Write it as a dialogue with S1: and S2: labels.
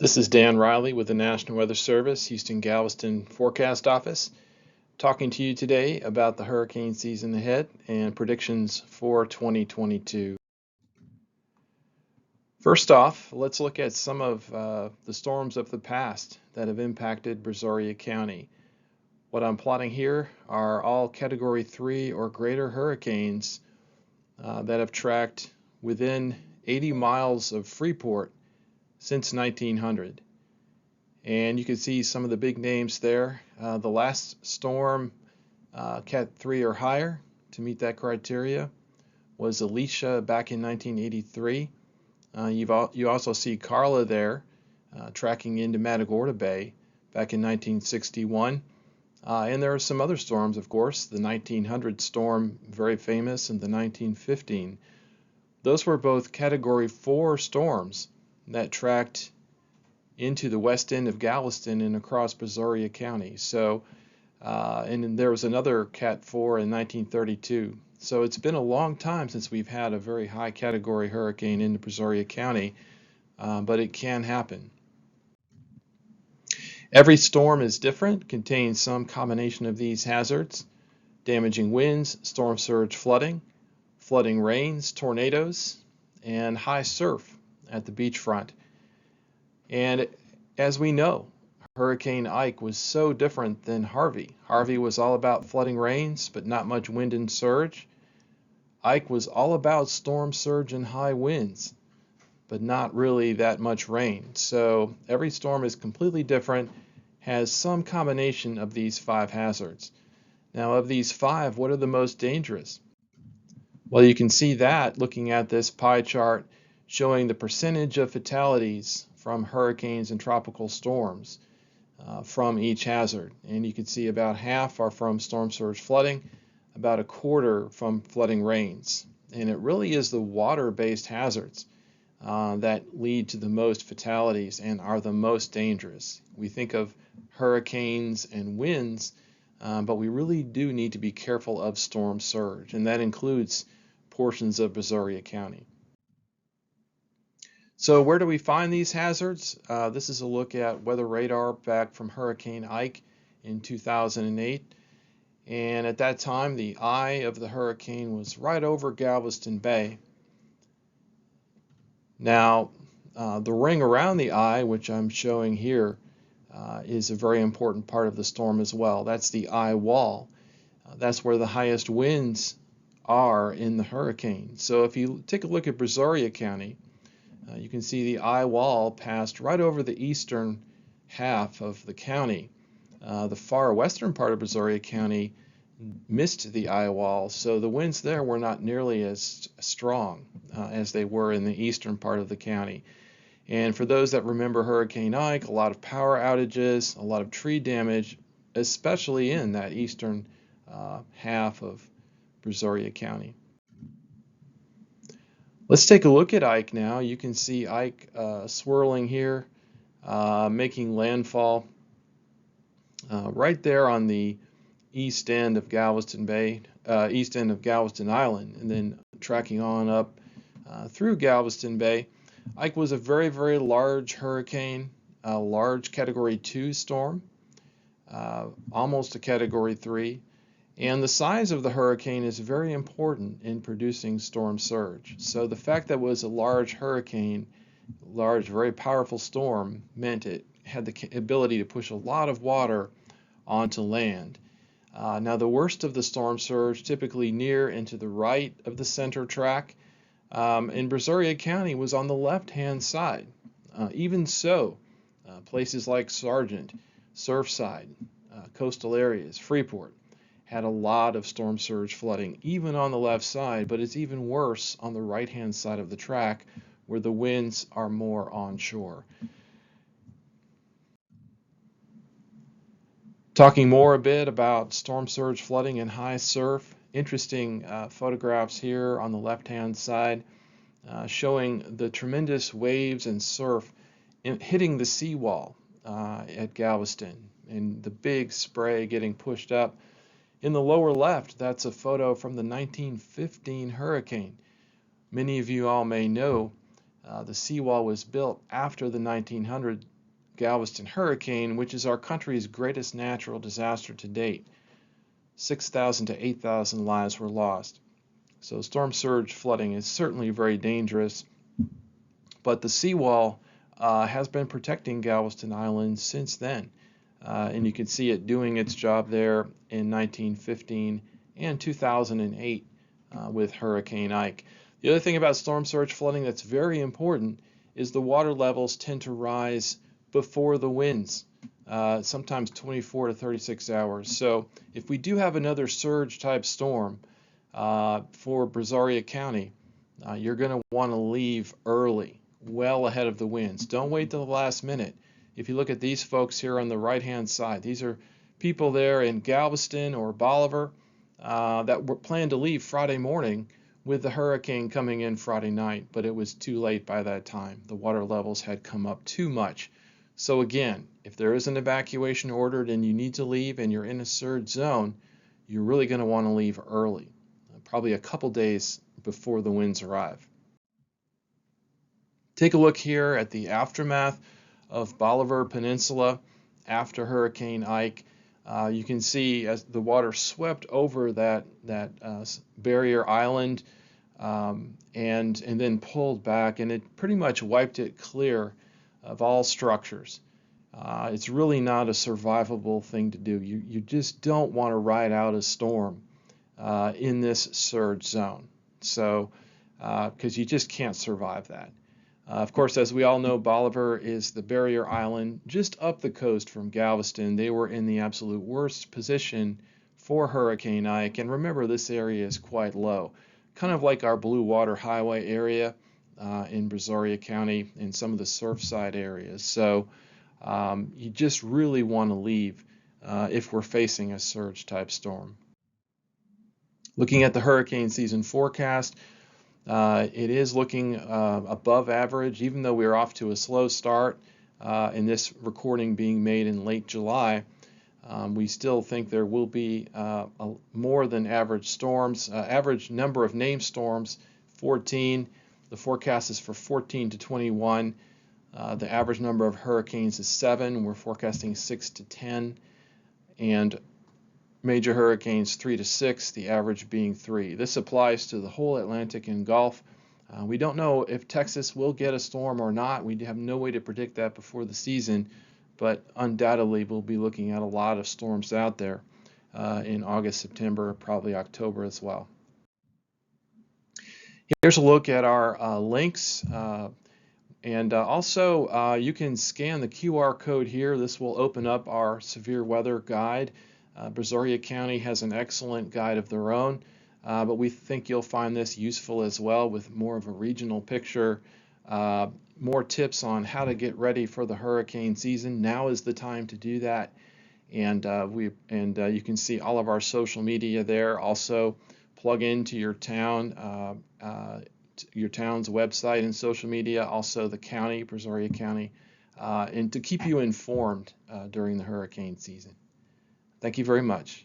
S1: This is Dan Riley with the National Weather Service, Houston Galveston Forecast Office, talking to you today about the hurricane season ahead and predictions for 2022. First off, let's look at some of the storms of the past that have impacted Brazoria County. What I'm plotting here are all Category 3 or greater hurricanes that have tracked within 80 miles of Freeport since 1900. And you can see some of the big names there. The last storm, Cat 3 or higher, to meet that criteria, was Alicia back in 1983. You also see Carla there, tracking into Matagorda Bay back in 1961. And there are some other storms, of course. The 1900 storm, very famous, and the 1915. Those were both Category 4 storms that tracked into the west end of Galveston and across Brazoria County. So, and there was another Cat 4 in 1932. So it's been a long time since we've had a very high category hurricane into Brazoria County, but it can happen. Every storm is different, contains some combination of these hazards: damaging winds, storm surge flooding, flooding rains, tornadoes, and high surf at the beachfront. And as we know, Hurricane Ike was so different than Harvey. Harvey was all about flooding rains, but not much wind and surge. Ike was all about storm surge and high winds, but not really that much rain. So every storm is completely different, has some combination of these five hazards. Now, of these five, what are the most dangerous? Well, you can see that looking at this pie chart showing the percentage of fatalities from hurricanes and tropical storms from each hazard. And you can see about half are from storm surge flooding, about a quarter from flooding rains. And it really is the water-based hazards that lead to the most fatalities and are the most dangerous. We think of hurricanes and winds, but we really do need to be careful of storm surge, and that includes portions of Brazoria County. So where do we find these hazards? This is a look at weather radar back from Hurricane Ike in 2008. And at that time, the eye of the hurricane was right over Galveston Bay. Now, the ring around the eye, which I'm showing here, is a very important part of the storm as well. That's the eye wall. That's where the highest winds are in the hurricane. So if you take a look at Brazoria County, you can see the eye wall passed right over the eastern half of the county. The far western part of Brazoria County missed the eye wall, so the winds there were not nearly as strong as they were in the eastern part of the county. And for those that remember Hurricane Ike, a lot of power outages, a lot of tree damage, especially in that eastern half of Brazoria County. Let's take a look at Ike now. You can see Ike swirling here, making landfall right there on the east end of Galveston Bay, east end of Galveston Island, and then tracking on up through Galveston Bay. Ike was a very, very large hurricane, a large Category 2 storm, almost a Category 3. And the size of the hurricane is very important in producing storm surge. So the fact that it was a large hurricane, large, very powerful storm, meant it had the ability to push a lot of water onto land. Now the worst of the storm surge, typically near and to the right of the center track, in Brazoria County was on the left-hand side. Even so, places like Sargent, Surfside, coastal areas, Freeport, had a lot of storm surge flooding, even on the left side, but it's even worse on the right-hand side of the track where the winds are more onshore. Talking more a bit about storm surge flooding and high surf, interesting photographs here on the left-hand side showing the tremendous waves and surf hitting the seawall at Galveston and the big spray getting pushed up. In the lower left, that's a photo from the 1915 hurricane. Many of you all may know The seawall was built after the 1900 Galveston hurricane, which is our country's greatest natural disaster to date. 6,000 to 8,000 lives were lost. So storm surge flooding is certainly very dangerous, but the seawall has been protecting Galveston Island since then. And you can see it doing its job there in 1915 and 2008 with Hurricane Ike. The other thing about storm surge flooding that's very important is the water levels tend to rise before the winds, sometimes 24 to 36 hours. So if we do have another surge type storm for Brazoria County, you're going to want to leave early, well ahead of the winds. Don't wait till the last minute. If you look at these folks here on the right-hand side, these are people there in Galveston or Bolivar that were planned to leave Friday morning with the hurricane coming in Friday night, but it was too late by that time. The water levels had come up too much. So again, if there is an evacuation ordered and you need to leave and you're in a surge zone, you're really going to want to leave early, probably a couple days before the winds arrive. Take a look here at the aftermath of Bolivar Peninsula after Hurricane Ike. You can see as the water swept over that barrier island and then pulled back, and it pretty much wiped it clear of all structures. It's really not a survivable thing to do. You just don't want to ride out a storm in this surge zone. So, because you just can't survive that. Of course, as we all know, Bolivar is the barrier island just up the coast from Galveston. They were in the absolute worst position for Hurricane Ike. And remember, this area is quite low, kind of like our Blue Water Highway area in Brazoria County and some of the Surfside areas. So you just really want to leave if we're facing a surge type storm. Looking at the hurricane season forecast, it is looking above average, even though we're off to a slow start. In this recording being made in late July, we still think there will be more than average storms. Average number of named storms, 14. The forecast is for 14 to 21. The average number of hurricanes is 7. We're forecasting 6 to 10. And major hurricanes 3 to 6, the average being 3. This applies to the whole Atlantic and Gulf. We don't know if Texas will get a storm or not. We have no way to predict that before the season, but undoubtedly we'll be looking at a lot of storms out there in August, September, probably October as well. Here's a look at our links. And also, you can scan the QR code here. This will open up our severe weather guide. Brazoria County has an excellent guide of their own, but we think you'll find this useful as well with more of a regional picture, more tips on how to get ready for the hurricane season. Now is the time to do that, and you can see all of our social media there. Also, plug into your town, your town's website and social media. Also, the county, Brazoria County, and to keep you informed during the hurricane season. Thank you very much.